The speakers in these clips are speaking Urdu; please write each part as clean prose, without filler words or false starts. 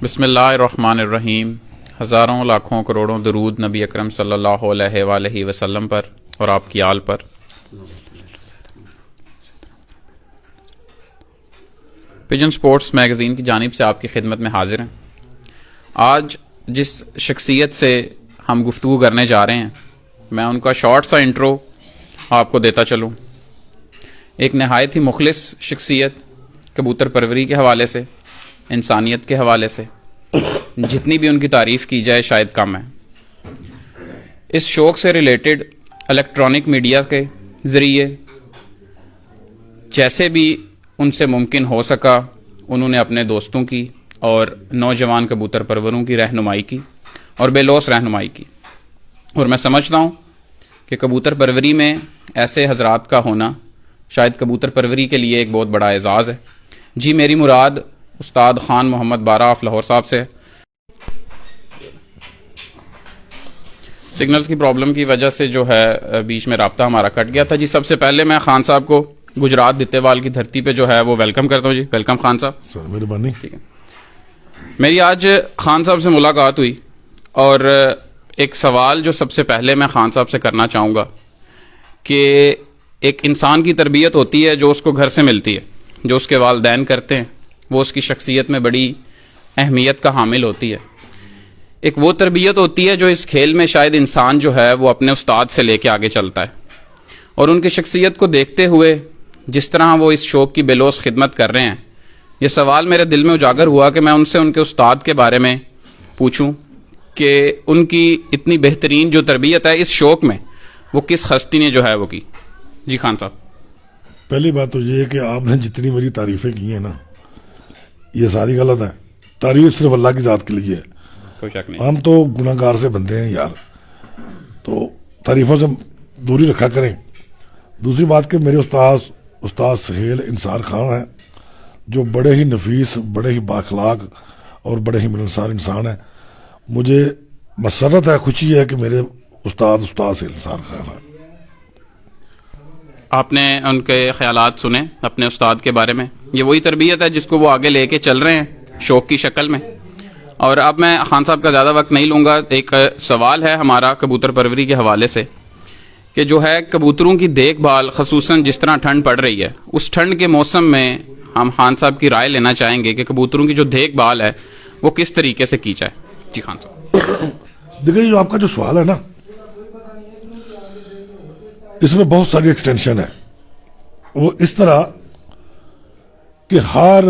بسم اللہ الرحمن الرحیم. ہزاروں لاکھوں کروڑوں درود نبی اکرم صلی اللہ علیہ وآلہ وسلم پر اور آپ کی آل پر. پجن سپورٹس میگزین کی جانب سے آپ کی خدمت میں حاضر ہیں. آج جس شخصیت سے ہم گفتگو کرنے جا رہے ہیں میں ان کا شارٹ سا انٹرو آپ کو دیتا چلوں. ایک نہایت ہی مخلص شخصیت، کبوتر پروری کے حوالے سے، انسانیت کے حوالے سے جتنی بھی ان کی تعریف کی جائے شاید کم ہے. اس شوق سے ریلیٹڈ الیکٹرانک میڈیا کے ذریعے جیسے بھی ان سے ممکن ہو سکا انہوں نے اپنے دوستوں کی اور نوجوان کبوتر پروروں کی رہنمائی کی اور بے لوث رہنمائی کی. اور میں سمجھتا ہوں کہ کبوتر پروری میں ایسے حضرات کا ہونا شاید کبوتر پروری کے لیے ایک بہت بڑا اعزاز ہے. جی میری مراد استاد خان محمد بارہ آف لاہور صاحب سے. سگنل کی پرابلم کی وجہ سے جو ہے بیچ میں رابطہ ہمارا کٹ گیا تھا. جی سب سے پہلے میں خان صاحب کو گجرات دتےوال کی دھرتی پہ جو ہے وہ ویلکم کرتا ہوں. جی ویلکم خان صاحب. سر مہربانی. ٹھیک ہے. میری آج خان صاحب سے ملاقات ہوئی اور ایک سوال جو سب سے پہلے میں خان صاحب سے کرنا چاہوں گا کہ ایک انسان کی تربیت ہوتی ہے جو اس کو گھر سے ملتی ہے، جو اس کے والدین کرتے ہیں وہ اس کی شخصیت میں بڑی اہمیت کا حامل ہوتی ہے. ایک وہ تربیت ہوتی ہے جو اس کھیل میں شاید انسان جو ہے وہ اپنے استاد سے لے کے آگے چلتا ہے. اور ان کی شخصیت کو دیکھتے ہوئے جس طرح وہ اس شوق کی بے لوث خدمت کر رہے ہیں، یہ سوال میرے دل میں اجاگر ہوا کہ میں ان سے ان کے استاد کے بارے میں پوچھوں کہ ان کی اتنی بہترین جو تربیت ہے اس شوق میں وہ کس ہستی نے جو ہے وہ کی. جی خان صاحب. پہلی بات تو یہ ہے کہ آپ نے جتنی میری تعریفیں کی ہیں نا یہ ساری غلط ہیں. تعریف صرف اللہ کی ذات کے لیے ہے. کوئی شک نہیں. ہم تو گناہ گار سے بندے ہیں یار، تو تعریفوں سے دوری رکھا کریں. دوسری بات کہ میرے استاد سہیل انصار خان ہیں جو بڑے ہی نفیس، بڑے ہی بااخلاق اور بڑے ہی ملنسار انسان ہیں. مجھے مسرت ہے، خوشی ہے کہ میرے استاد سہیل انصار خان ہیں. آپ نے ان کے خیالات سنے اپنے استاد کے بارے میں. یہ وہی تربیت ہے جس کو وہ آگے لے کے چل رہے ہیں شوق کی شکل میں. اور اب میں خان صاحب کا زیادہ وقت نہیں لوں گا. ایک سوال ہے ہمارا کبوتر پروری کے حوالے سے کہ جو ہے کبوتروں کی دیکھ بھال خصوصاً جس طرح ٹھنڈ پڑ رہی ہے اس ٹھنڈ کے موسم میں ہم خان صاحب کی رائے لینا چاہیں گے کہ کبوتروں کی جو دیکھ بھال ہے وہ کس طریقے سے کی جائے. جی خان صاحب. دیکھیں جو آپ کا جو سوال ہے نا اس میں بہت ساری ایکسٹینشن ہے. وہ اس طرح کہ ہر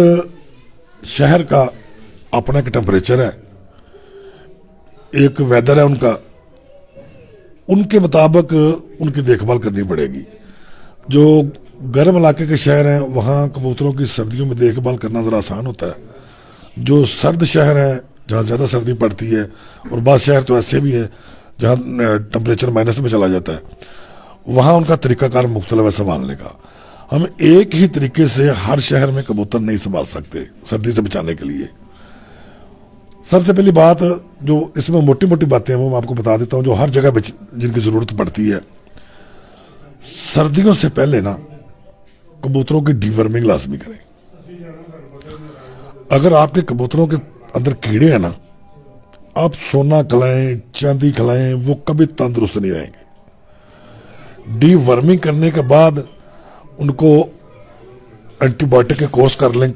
شہر کا اپنا ایک ٹیمپریچر ہے، ایک ویدر ہے ان کے مطابق ان کی دیکھ بھال کرنی پڑے گی. جو گرم علاقے کے شہر ہیں وہاں کبوتروں کی سردیوں میں دیکھ بھال کرنا ذرا آسان ہوتا ہے. جو سرد شہر ہیں جہاں زیادہ سردی پڑتی ہے، اور بعض شہر تو ایسے بھی ہیں جہاں ٹیمپریچر مائنس میں چلا جاتا ہے، وہاں ان کا طریقہ کار مختلف ہے سنبھالنے کا. ہم ایک ہی طریقے سے ہر شہر میں کبوتر نہیں سنبھال سکتے سردی سے بچانے کے لیے. سب سے پہلی بات جو اس میں موٹی موٹی باتیں ہیں وہ میں آپ کو بتا دیتا ہوں جو ہر جگہ جن کی ضرورت پڑتی ہے. سردیوں سے پہلے نا کبوتروں کی ڈی ورمنگ لازمی کریں. اگر آپ کے کبوتروں کے اندر کیڑے ہیں نا، آپ سونا کھلائیں، چاندی کھلائیں، وہ کبھی تندرست نہیں رہیں گے. ڈی ورمنگ کرنے کے بعد ان کو اینٹی بایوٹک کے کورس کر لیں.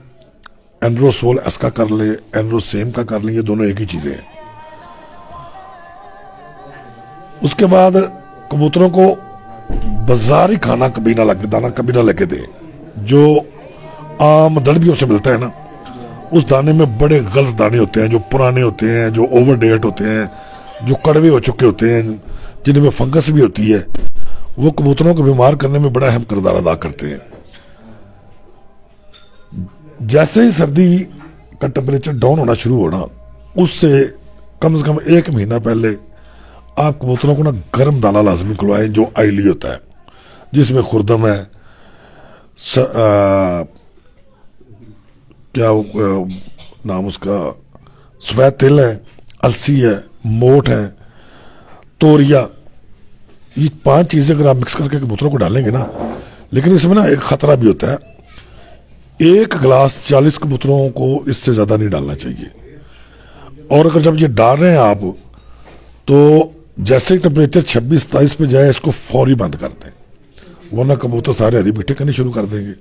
اینڈروسول ایس کا کر لیں، اینڈروسیم کا کر لیں، یہ دونوں ایک ہی چیزیں ہیں. اس کے بعد کبوتروں کو بازاری کھانا کبھی نہ لگے، دانا کبھی نہ لگے دیں. جو عام دڑبیوں سے ملتا ہے نا اس دانے میں بڑے غلط دانے ہوتے ہیں جو پرانے ہوتے ہیں، جو اوور ڈیٹ ہوتے ہیں، جو کڑوے ہو چکے ہوتے ہیں، جن میں فنگس بھی ہوتی ہے. وہ کبوتروں کو بیمار کرنے میں بڑا اہم کردار ادا کرتے ہیں. جیسے ہی سردی کا ٹیمپریچر ڈاؤن ہونا شروع ہونا اس سے کم سے کم 1 مہینہ پہلے آپ کبوتروں کو نا گرم دانہ لازمی کھلوائیں جو آئلی ہوتا ہے، جس میں خوردم ہے، کیا نام اس کا، سفید تل ہے، السی ہے، موٹ ہے، توریا. یہ 5 چیزیں اگر آپ مکس کر کے کبوتروں کو ڈالیں گے نا، لیکن اس میں نا ایک خطرہ بھی ہوتا ہے. 1 گلاس 40 کبوتروں کو اس سے زیادہ نہیں ڈالنا چاہیے. اور اگر جب یہ ڈال رہے ہیں آپ تو جیسے ہی ٹمپریچر 26-27 پہ جائے اس کو فوری بند کر دیں, ورنہ کبوتر سارے ہری بیٹھے کرنے شروع کر دیں گے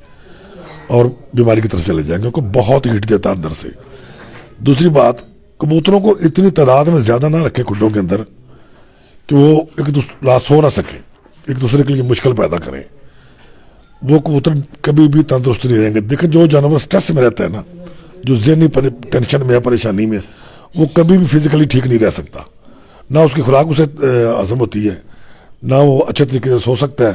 اور بیماری کی طرف چلے جائیں گے, کیونکہ بہت ہیٹ دیتا ہے اندر سے. دوسری بات, کبوتروں کو اتنی تعداد میں زیادہ نہ رکھیں کھڈوں کے اندر کہ وہ ایک دوسرے سو نہ سکیں, ایک دوسرے کے لیے مشکل پیدا کریں. وہ کبوتر کبھی بھی تندرست نہیں رہیں گے. دیکھیں جو جانور سٹریس میں رہتا ہے نا, جو ذہنی ٹینشن میں ہے, پریشانی میں, وہ کبھی بھی فزیکلی ٹھیک نہیں رہ سکتا. نہ اس کی خوراک اسے ہضم ہوتی ہے, نہ وہ اچھے طریقے سے سو سکتا ہے,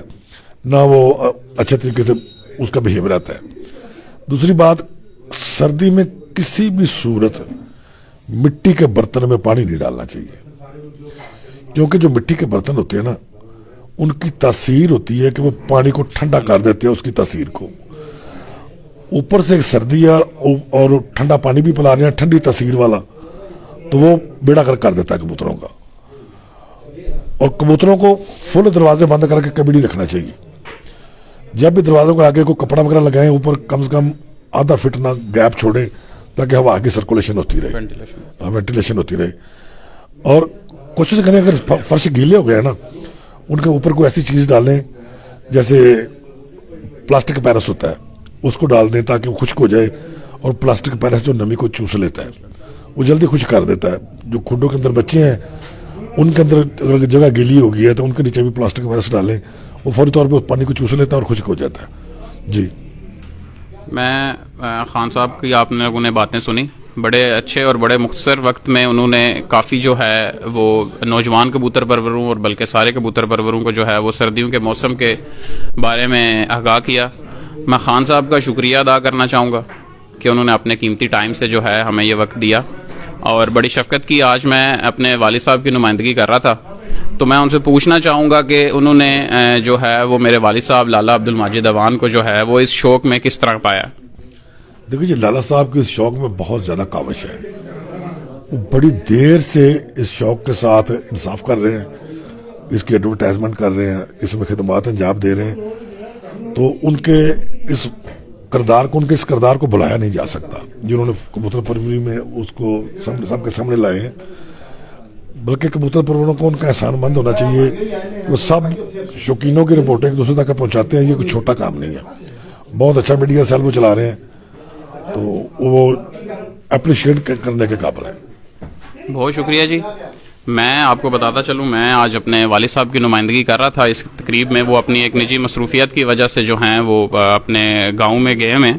نہ وہ اچھے طریقے سے اس کا بہیو رہتا ہے. دوسری بات, سردی میں کسی بھی صورت مٹی کے برتن میں پانی نہیں ڈالنا چاہیے, کیونکہ جو مٹی کے برتن ہوتے ہیں نا, ان کی تاثیر ہوتی ہے کہ وہ پانی کو ٹھنڈا کر دیتے ہیں. اس کی تاثیر کو اوپر سے ایک سردی اور ٹھنڈا پانی بھی پلا رہے ہیں, ٹھنڈی تاثیر والا, تو وہ بیڑا کر دیتا ہے کبوتروں کا. اور کبوتروں کو فل دروازے بند کر کے کبھی نہیں رکھنا چاہیے. جب بھی دروازوں کے آگے کوئی کپڑا وغیرہ لگائیں, اوپر کم سے کم آدھا فٹ نہ گیپ چھوڑیں تاکہ ہوا کی سرکولیشن ہوتی رہے, وینٹیلیشن ہوتی رہے. اور کوشش کریں اگر فرش گیلے ہو گئے نا, ان کے اوپر کوئی ایسی چیز ڈالیں جیسے پلاسٹک پیرس ہوتا ہے, اس کو ڈال دیں تاکہ وہ خشک ہو جائے. اور پلاسٹک پیرس جو نمی کو چوس لیتا ہے وہ جلدی خشک کر دیتا ہے. جو کھڈوں کے اندر بچے ہیں ان کے اندر اگر جگہ گیلی ہو گئی ہے تو ان کے نیچے بھی پلاسٹک پیرس ڈالیں, وہ فوری طور پہ اس پانی کو چوس لیتا ہے اور خشک ہو جاتا ہے. جی میں خان صاحب کی آپ لوگوں نے باتیں سنی, بڑے اچھے اور بڑے مختصر وقت میں انہوں نے کافی جو ہے وہ نوجوان کبوتر پروروں اور بلکہ سارے کبوتر پروروں کو جو ہے وہ سردیوں کے موسم کے بارے میں آگاہ کیا. میں خان صاحب کا شکریہ ادا کرنا چاہوں گا کہ انہوں نے اپنے قیمتی ٹائم سے جو ہے ہمیں یہ وقت دیا, اور بڑی شفقت کی. آج میں اپنے والد صاحب کی نمائندگی کر رہا تھا, تو میں ان سے پوچھنا چاہوں گا کہ انہوں نے جو ہے وہ میرے والد صاحب لالا عبد الماجد اوان کو جو ہے وہ اس شوق میں کس طرح پایا. دیکھیے, لالا صاحب کے اس شوق میں بہت زیادہ کاوش ہے. وہ بڑی دیر سے اس شوق کے ساتھ انصاف کر رہے ہیں, اس کی ایڈورٹائزمنٹ کر رہے ہیں, اس میں خدمات انجام دے رہے ہیں. تو ان کے اس کردار کو بلایا نہیں جا سکتا جنہوں نے کبوتر پروری میں اس کو سب کے سامنے لائے ہیں. بلکہ کبوتر پروروں کو ان کا احسان مند ہونا چاہیے. وہ سب شوقینوں کی رپورٹیں ایک دوسرے تک پہنچاتے ہیں, یہ کوئی چھوٹا کام نہیں ہے. بہت اچھا میڈیا سیل وہ چلا رہے ہیں, تو وہ اپریشیٹ کرنے کے قابل ہے. بہت شکریہ جی. میں آپ کو بتاتا چلوں, میں آج اپنے والد صاحب کی نمائندگی کر رہا تھا اس تقریب میں. وہ اپنی ایک نجی مصروفیت کی وجہ سے جو ہیں وہ اپنے گاؤں میں گئے ہیں,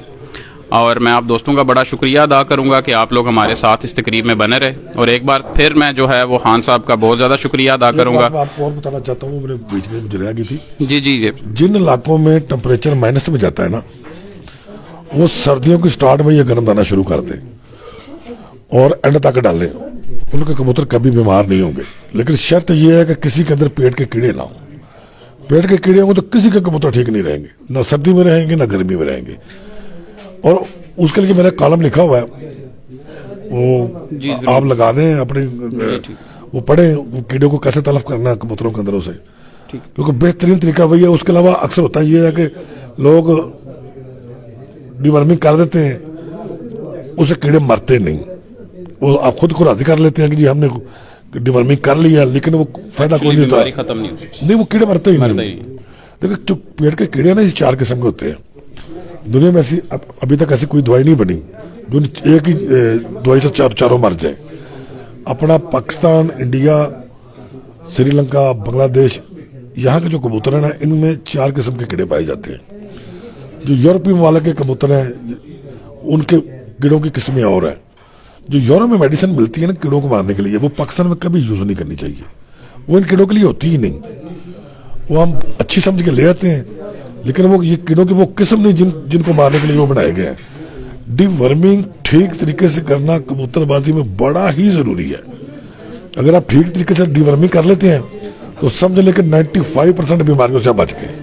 اور میں آپ دوستوں کا بڑا شکریہ ادا کروں گا کہ آپ لوگ ہمارے ساتھ اس تقریب میں بنے رہے. اور ایک بار پھر میں جو ہے وہ خان صاحب کا بہت زیادہ شکریہ ادا کروں گا. آپ کو اور بتانا چاہتا ہوں, میرے بیچ میں مجھے رہ گئی تھی. جی جی. جن علاقوں میں ٹمپریچر مائنس میں جاتا ہے نا, وہ سردیوں کی سٹارٹ میں یہ گرم دانا شروع کر دیں اور اینڈ تک ڈالیں. ان کے کبوتر کبھی بیمار نہیں ہوں گے, لیکن شرط یہ ہے کہ کسی کے اندر پیٹ کے کیڑے نہ ہوں. پیٹ کے کیڑے ہوں گے تو کسی کے کبوتر ٹھیک نہیں رہیں گے, نہ سردی میں رہیں گے نہ گرمی میں رہیں گے. اور اس کے لیے میرا کالم لکھا ہوا ہے, وہ آپ لگا دیں اپنے, وہ پڑھیں کیڑوں کو کیسے تلف کرنا ہے کبوتروں کے اندروں سے, کیونکہ بہترین طریقہ وہی ہے. اس کے علاوہ اکثر ہوتا یہ ہے کہ لوگ ڈی ورمنگ کر دیتے ہیں, اسے کیڑے مرتے نہیں. وہ آپ خود کو راضی کر لیتے ہیں کہ جی ہم نے ڈی ورمنگ کر لیا, لیکن وہ فائدہ کوئی نہیں ہوتا. ختم نہیں, وہ کیڑے مرتے ہی نہیں. دیکھیں جو پیٹ کے کیڑے نا, یہ 4 قسم کے ہوتے ہیں. دنیا میں ایسی ابھی تک ایسی کوئی دوائی نہیں بنی جو ایک ہی دوائی سے چاروں مر جائے. اپنا پاکستان, انڈیا, سری لنکا, بنگلہ دیش, یہاں کے جو کبوتر ہیں نا, ان میں 4 قسم کے کیڑے پائے جاتے ہیں. جو یورپی ممالک کے کبوتر ہیں ان کے کیڑوں کی قسمیں اور ہیں. جو یورپ میں میڈیسن ملتی ہے نا کیڑوں کو مارنے کے لیے, وہ پاکستان میں کبھی یوز نہیں کرنی چاہیے. وہ ان کیڑوں کے لیے ہوتی ہی نہیں. وہ ہم اچھی سمجھ کے لے آتے ہیں, لیکن وہ یہ کیڑوں کی وہ قسم نہیں جن کو مارنے کے لیے وہ بنائے گئے ہیں. ڈی ورمنگ ٹھیک طریقے سے کرنا کبوتر بازی میں بڑا ہی ضروری ہے. اگر آپ ٹھیک طریقے سے ڈی ورمنگ کر لیتے ہیں تو سمجھ لیں کہ 95% بیماریوں سے بچ گئے.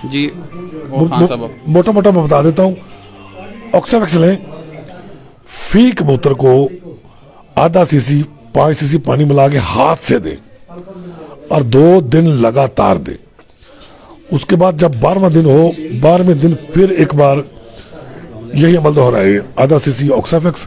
جی موٹا موٹا میں بتا دیتا ہوں. آکساویکس لیں, فی کبوتر کو آدھا سی 5 cc پانی ملا کے ہاتھ سے دیں اور 2 دن لگاتار دیں. اس کے بعد جب 12واں دن ہو, 12ویں دن پھر ایک بار یہی عمل دہرائے. آدھا سی آکساویکس,